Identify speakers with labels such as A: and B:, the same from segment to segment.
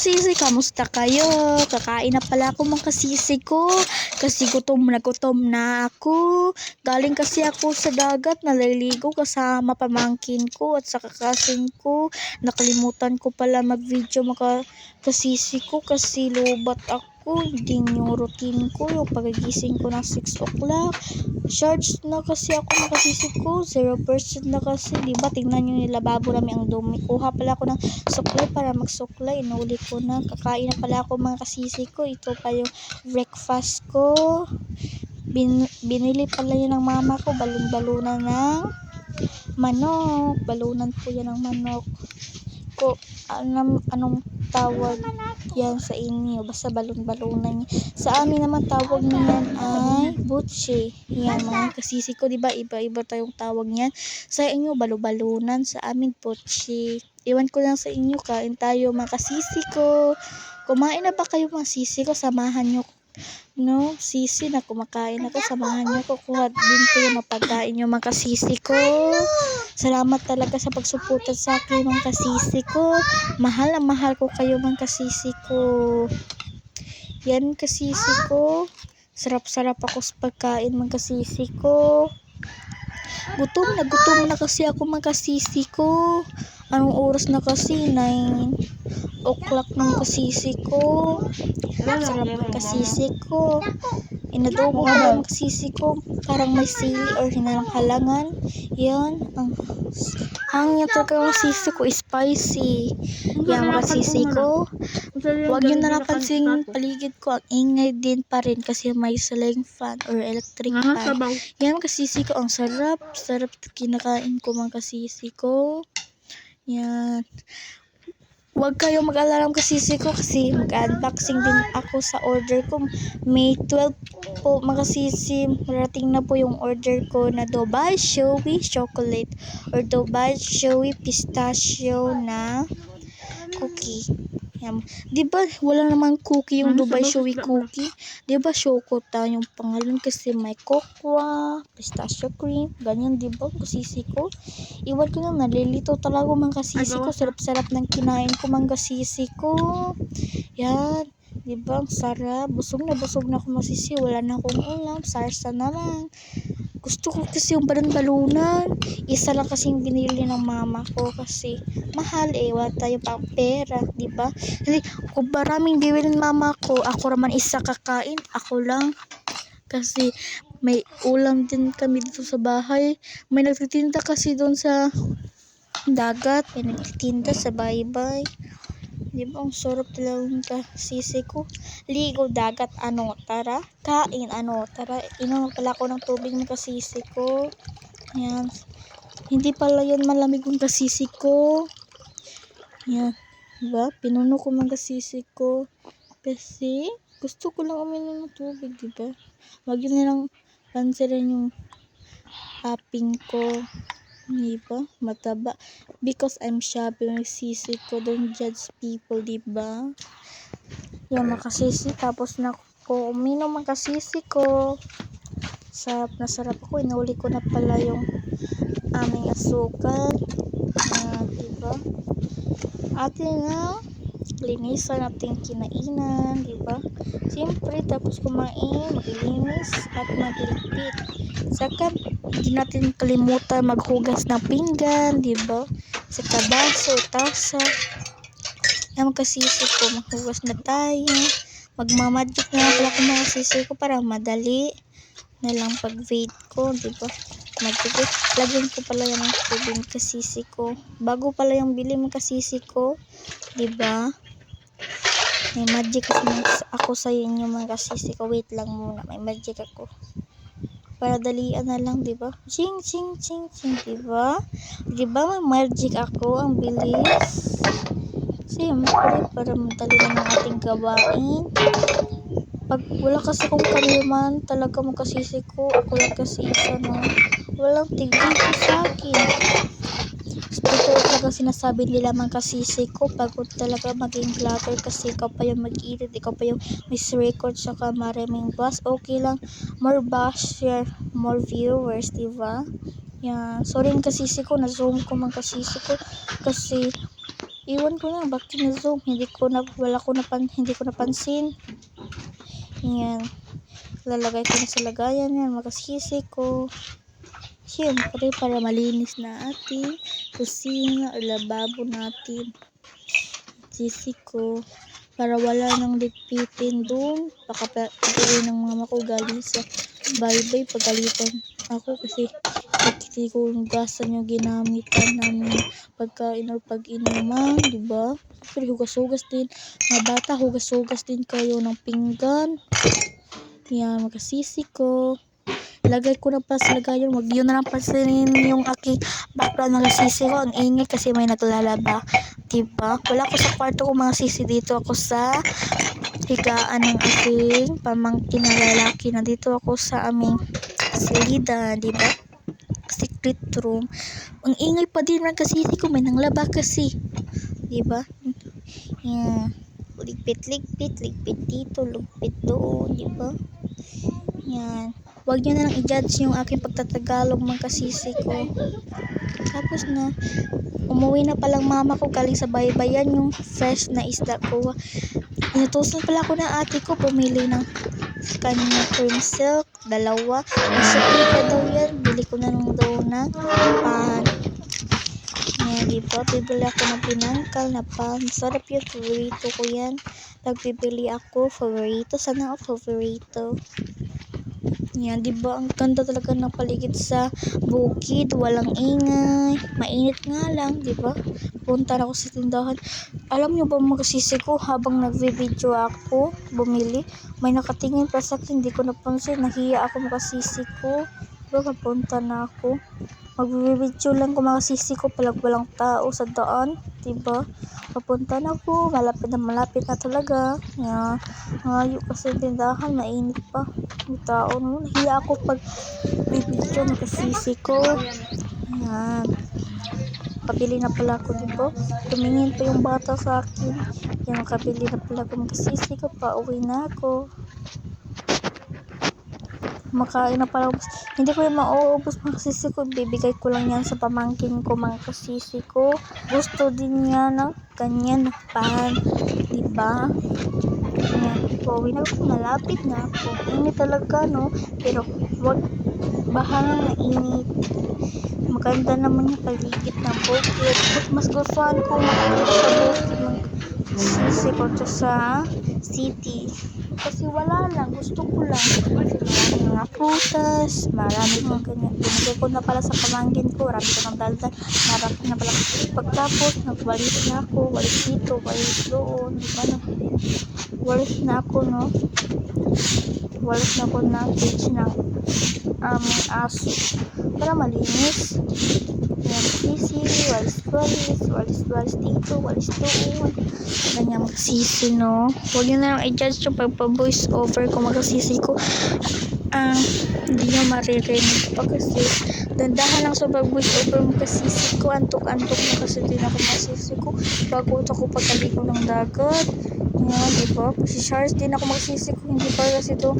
A: kasisi, kamusta kayo? Kakain na pala ako mga kasisi ko. Kasi gutom na ako. Galing kasi ako sa dagat, naliligo kasama pamangkin ko at sa kakasing ko. Nakalimutan ko pala mag-video mga kasisi ko kasi lobat ako. Hindi yung routine ko, yung pagigising ko ng 6 o'clock. Charged na kasi ako makasisi ko, 0% na kasi, diba? Tingnan nyo yung lababo namin ang dumi. Kuha pala ako ng suklay para magsuklay. Inuli ko na. Kakain na pala ako mga kasisi ko. Ito pa yung breakfast ko. Binili pala yun ng mama ko. Balon-balunan ng manok. Balunan po yan ng manok. Anong tawag yan sa inyo? Basta balon-balunan niya. Sa amin naman tawag niyan ay butche. Yan mga kasisi ko, diba? Iba-iba tayong tawag niyan. Sa inyo, balu-balunan. Sa amin, butche. Iwan ko lang sa inyo. Kain tayo mga kasisi ko. Kumain na ba kayo mga sisi ko? Samahan nyo no, sisi na kumakain ako, samahan niyo ko, kuha din ko yung mapagkain yung mga kasisi ko. Salamat talaga sa pagsuporta sa akin mga kasisi ko. Mahal na mahal ko kayo mga kasisi ko. Yan kasisi ko. Sarap-sarap ako sa pagkain mga kasisi ko. Gutom na kasi ako mga kasisi ko. Anong oras na kasi? 9 o'clock ng kasisi ko. Sarap ng kasisi ko. Inadobo ko ng kasisi ko. Parang may sili or hinalang-halangan. Yan. Ang hangin talaga ng kasisi ko. Spicy. Yan mga kasisi ko. Huwag nyo na napansin paligid ko. Ang ingay din pa rin kasi may ceiling fan or electric fan. Yan mga kasisi ko. Ang sarap. Sarap kinakain ko mga kasisi ko. Yan. Huwag kayo mag-alala kasisi ko kasi mag-unboxing din ako sa order ko. May 12 po mga kasisi. Marating na po yung order ko na Dubai Showy Chocolate or Dubai Showy Pistachio na cookie. Yan. Diba wala namang cookie yung Dubai Showy cookie? Diba Shokota yung pangalan kasi may cocoa, pistachio cream, ganyan diba kasisi ko? Iwan ko na, nalilito talaga mga kasisi ko. Sarap-sarap ng kinain ko mga kasisi ko. Yan. Diba? Ang sarap. Busog na ako masisi. Wala na akong ulam. Sarsa na lang. Gusto ko kasi yung balon-balunan. Isa lang kasing binili ng mama ko kasi mahal eh. Wala tayo pang pera. Diba? Kasi kung maraming bibili ng mama ko, ako naman isa kakain. Ako lang. Kasi may ulam din kami dito sa bahay. May nagtitinda kasi doon sa dagat. May nagtitinda sa baybay. Diba? Ang sarap talaga kasisi ko. Ligo dagat. Ano? Tara. Kain. Ano? Tara. Inom pala ako ng tubig ng kasisi ko. Yan. Hindi pala yan malamig yung kasisi ko. Yan. Diba? Pinuno ko mga kasisi ko. Kasi gusto ko lang uminom ng tubig. Diba? Wag yun nilang pansirin yung happing ko. Diba? Mataba. Because I'm shabby ng sisi ko. Don't judge people, diba? Yan mga kasisi. Tapos na ko uminom mga kasisi ko. Sarap na sarap ako. Inuli ko na pala yung aming asukal. Diba? Atin na linisan natin kinainan, diba? Siyempre, tapos kumain, maglinis at magligpit. Saka, hindi natin kalimutan maghugas ng pinggan, diba? Sa baso, tasa. Yan kasisi ko, maghugas na tayo. Magmamagic na pala ko mga kasisi ko para madali na lang pag-vape ko, diba? Magtipid. Lagyan ko pala yan ng tubig kasisi ko. Bago pala yung bili mo kasisi ko, diba? May magic ako sa inyo mga kasisi ko. Wait lang muna. May magic ako. Para dalian na lang, diba? Ching, ching, ching, ching, diba? Diba may magic ako. Ang bilis. Siyempre, para madali lang ang ating gawain. Pag wala kasi kong kaliman, talaga mo kasisi ko. Ako lang kasi isa na walang tigil ko sa akin. Totoo talaga sinasabi nila mga kasisi ko, pagod talaga maging vlogger kasi ikaw pa yung mag-edit, ikaw pa yung miss record, saka maraming bash. Okay lang, more bash, share, more viewers, diba? Yan. Sorry yung kasisi ko, na-zoom ko mga kasisi ko kasi Iwan ko na, bakit na zoom? Hindi ko napansin. Yan. Lalagay ko na sa lagayan yan, makasisi ko. Siyempre, para malinis na ating kusina o lababo natin. Sisi ko. Para wala nang ligpitin dun. Baka pagawin ng mama ko galing sa baybay. Pagalitan ako kasi hindi ko hugasan yung ginamitan namin pagkain o pag-inuman, diba? Pero hugas-hugas din. Mga bata, hugas-hugas din kayo ng pinggan. Yan, makasisi ko. Lagay ko na pa sa lagayan. Wag yun na lang pansinin yung aking background mga sisi ko. Ang ingay kasi may naglalaba. Diba? Wala ko sa kwarto ko mga sisi. Dito ako sa higaan ng aking pamangkin na lalaki. Nandito ako sa aming silida. Diba? Secret room. Ang ingay pa din mga sisi ko. May nanglaba kasi. Diba? Yan. Ligpit dito. Ligpit doon. Diba? Yan. Huwag nyo na lang i-judge yung aking pagtatagalog mga kasisi ko. Tapos na, umuwi na palang mama ko galing sa baybayan yung fresh na isda ko. Inutusan pala ko na ate ko pumili ng kanya cream silk, 2. Nasupi ka daw yan. Bili ko na nung daw ng pan. Yan, diba? Bibili ako ng pinangkal na pan. Sarap yung favorito ko yan. Nagbibili ako, favorito. Sana ako favorito. Yan, diba? Ang ganda talaga ng paligid sa bukid. Walang ingay. Mainit nga lang, diba? Punta na ako sa tindahan. Alam nyo ba mga kasisi ko, habang nagve-video ako, bumili, may nakatingin pa sa akin. Hindi ko napansin. Nahiya ako mga kasisi ko. Diba, punta na ako. Magbe-video lang ko mga kasisi ko. Palag walang tao sa daan. Diba? Papunta na ako. Malapit na talaga. Yan. Ngayon kasi tindahan, mainit pa. May tao no. Nahiya ako pag bibidyo ng kasisi ko. Yan. Pabili na pala ako, diba? Tumingin pa yung bata sa akin. Yan, makabili na pala ako ng kasisi ko. Pauwi na ako. Makain na pala. Hindi ko yung mauubos mga kasisi ko. Bibigay ko lang yan sa pamangkin ko mga kasisi ko. Gusto din niya ng ganyan na pan. Diba? Yan. Pauwi na ako. Malapit na ako. Init talaga, no? Pero wag bahangang na init. Maganda naman yung paligid ng bukid. Mas gustuhan ko makikita sa bukid ng sisi ko sa city. Kasi wala lang. Gusto ko lang. Marami mga prutas. Marami pang ganyan. Binigay ko na pala sa pamangkin ko. Marami ko ng daldan. Marami na pala. Pagtapos, nagwalis na ako. Walis dito. Walis doon. Diba na? Walis na ako, no? Walis na ako ng cage ng aming aso. Para malinis. Yan, sisi. Walis dito. Walis doon. Ganyan magsisi, no? Huwag nyo na lang i-judge yung pagpa-voice over ko magsisi ko. Hindi nyo maririnig pa kasi dandahan lang sa pag-voice over magsisi ko. Antok-antok na kasi din ako magsisi ko. Bago ako pagkaligo ng dagat. Yan, diba? Kasi-charge din ako magsisi ko. Hindi pa kasi ito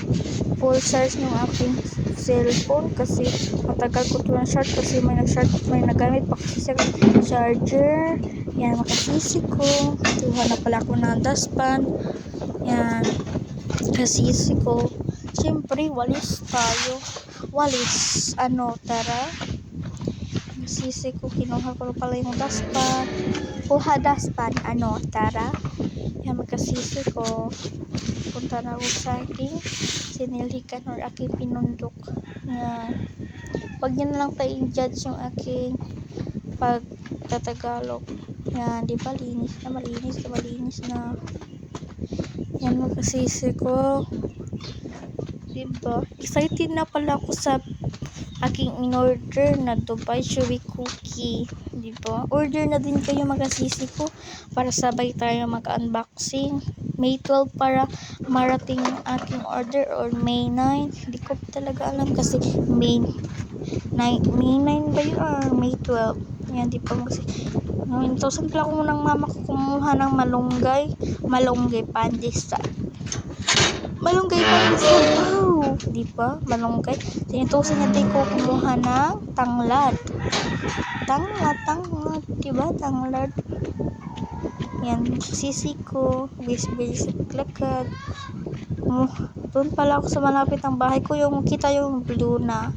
A: full charge ng aking cellphone kasi matagal ko ito ng charge kasi may nagamit pa kasi sa charger. Yan, makasisi ko. Tuha na pala ako ng dustpan. Yan, kasisi ko. Siyempre, walis tayo. Walis. Tara. Kasisi ko. Kinuha ko pala yung dustpan. Kuha dustpan. Tara. Yan, magkasisi ko. Punta na ako sa aking sinilikan or aking pinundok. Yan. Huwag nyo na lang tayo i-judge yung aking pagtatagalog. Yan, di ba? Malinis na. Yan, magkasisi ko. Diba? Excited na pala ako sa aking in-order na Dubai Chewy Cookie. Diba? Order na din kayo magkasisi ko para sabay tayo mag-unboxing. May 12 para marating yung aking order or May 9. Hindi ko talaga alam kasi May 9 ba yun or May 12. Yan, di pa Intosan pala ko ng mama ko kumuha ng malunggay pandesal. Wow! di ba? Malunggay. Sinutusan niya din ko kumuha ng tanglad. Tanglad, di ba? Tanglad. Yan, sisi ko. Bis-bis sa paglakad. Doon pala ako sa malapit ng bahay ko, yung kita yung blue na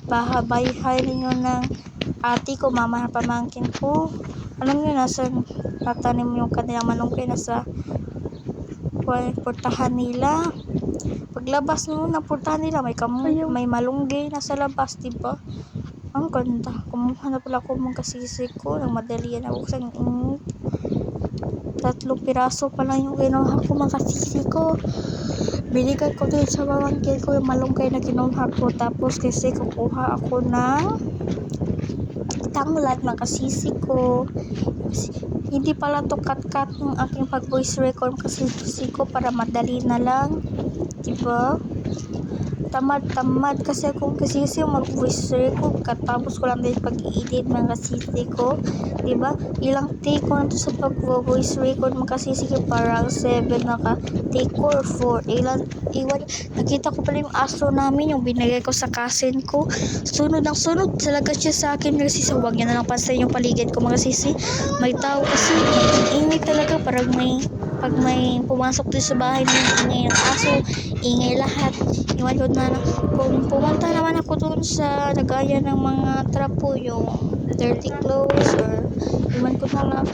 A: bahay ninyo ng ate ko, mama na pamangkin ko. Alam niyo, nasa natanim yung kanilang malunggay, nasa portahan nila. Paglabas mo ng portahan nila, may malunggay nasa labas, diba? Ang ganda. Kumuha na pala ako mga kasisi ko. Nang madali yan ako sa init. 3 piraso pa lang yung kinuha ko mga kasisi ko. Binigay ko din sa pamangkin ko yung malunggay na kinuha ko. Tapos kasi kukuha ako ng tanglad mga kasisi ko. Hindi pala to cut yung aking pag voice record kasi ko para madali na lang, diba? Tamad kasi akong kasisi mag voice record, katapos ko lang din pag-edit mga kasisi ko, diba? Ilang take ko na to sa pag voice record mga kasisi ko, parang 7 naka take ko or 4. Iwan, nakita ko pala yung aso namin, yung binigay ko sa cousin ko. Sunod talaga siya sa akin kasi sa wag niya na lang pansin yung paligid ko mga kasisi. May tao kasi ingay talaga, parang pag may pumasok din sa bahay ng ingay ng aso, ingay lahat. Iwan ko na kung pumunta naman ako doon sa lagayan ng mga trapo, yung dirty clothes, or iwan ko na lang.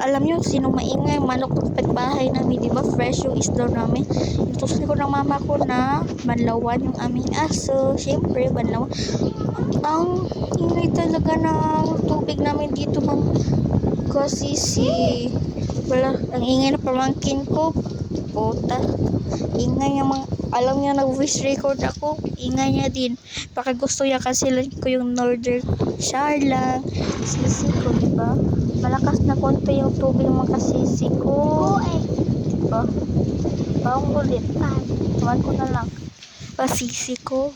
A: Alam nyo sino maingay? Manok kapit bahay namin, diba? Fresh yung isda namin. Tutusin ko ng mama ko na banlawan yung aming aso. Syempre banlawan. Ang ingay talaga ng tubig namin dito mga kasisi. Wala, ang ingay na pamangkin ko. Puta, ingay yung mga, alam niya nag-voice record ako, ingay niya din. Baka gusto niya kasi ko yung Northern Shire lang. Sisi ko, diba? Malakas na konti yung tubig ng mga kasisi ko. Diba? Bawang ulit. Tuwan ko na lang. Kasisi ko.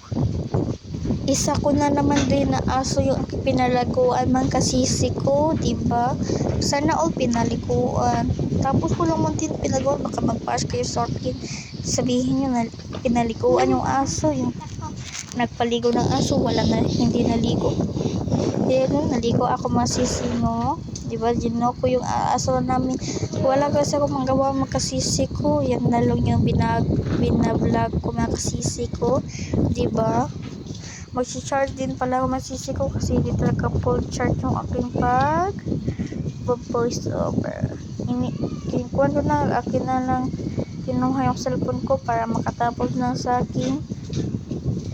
A: Isa ko na naman din na aso yung pinalaguan man kasisi ko, diba? Sana all pinaliguan. Tapos ko lang din pinagawa, baka mag-pass kayo sa akin. Sabihin nyo na pinaliguan yung aso, yung nagpaligo ng aso, hindi naligo. Pero naligo ako masisi mo, diba? Gino ko yung aso namin. Wala kasi ako magawa makasisi ko. Yan na lang yung binablog ko makasisi ko, diba? Mag-charge din pala ako masisi ko kasi hindi talaga full charge yung aking voice over. Kinukuha ko na, akin na lang kinuha yung cellphone ko para makatapos na sa aking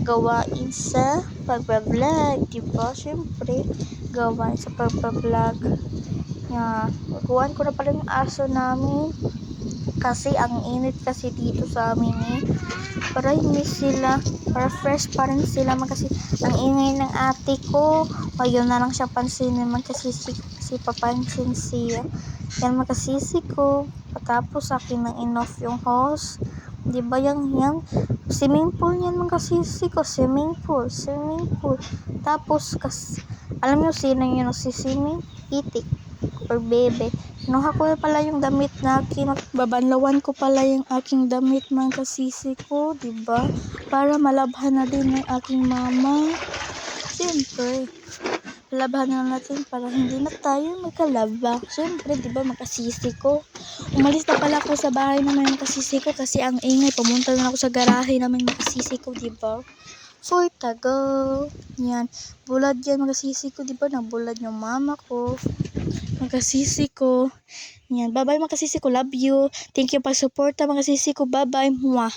A: gawain sa pagbablog, diba? Syempre, gawain sa pagbablog. Yan. Kuhaan ko na pala yung aso namin kasi ang init kasi dito sa amin para hindi sila, para fresh pa rin sila kasi ang ingay ng ate ko. Ayun na lang siya pansinin magkasisi kasi papansin siya. Yan magkasisi ko. Patapos akin nang inoff yung hose. Diba yan? Swimming pool yan magkasisi ko. Swimming pool. Tapos alam nyo sino yun si swimming? Itik or bebe. Kinuha ko pala yung damit na babanlawan ko pala yung aking damit mga kasisi ko, diba? Para malabhan na din yung aking mama. Siyempre, labhan na natin para hindi na tayo magkalaba. Siyempre, diba, makasisi ko. Umalis na pala ako sa bahay naman yung kasisi ko kasi ang ingay. Pumunta na ako sa garahe naman yung kasisi ko, diba? For tago. Yan. Bulad yan makasisi ko, diba? Nabulad yung mama ko. Makasisi ko. Yan. Bye-bye makasisi ko. Love you. Thank you pa suporta makasisi ko. Bye-bye. Mwah.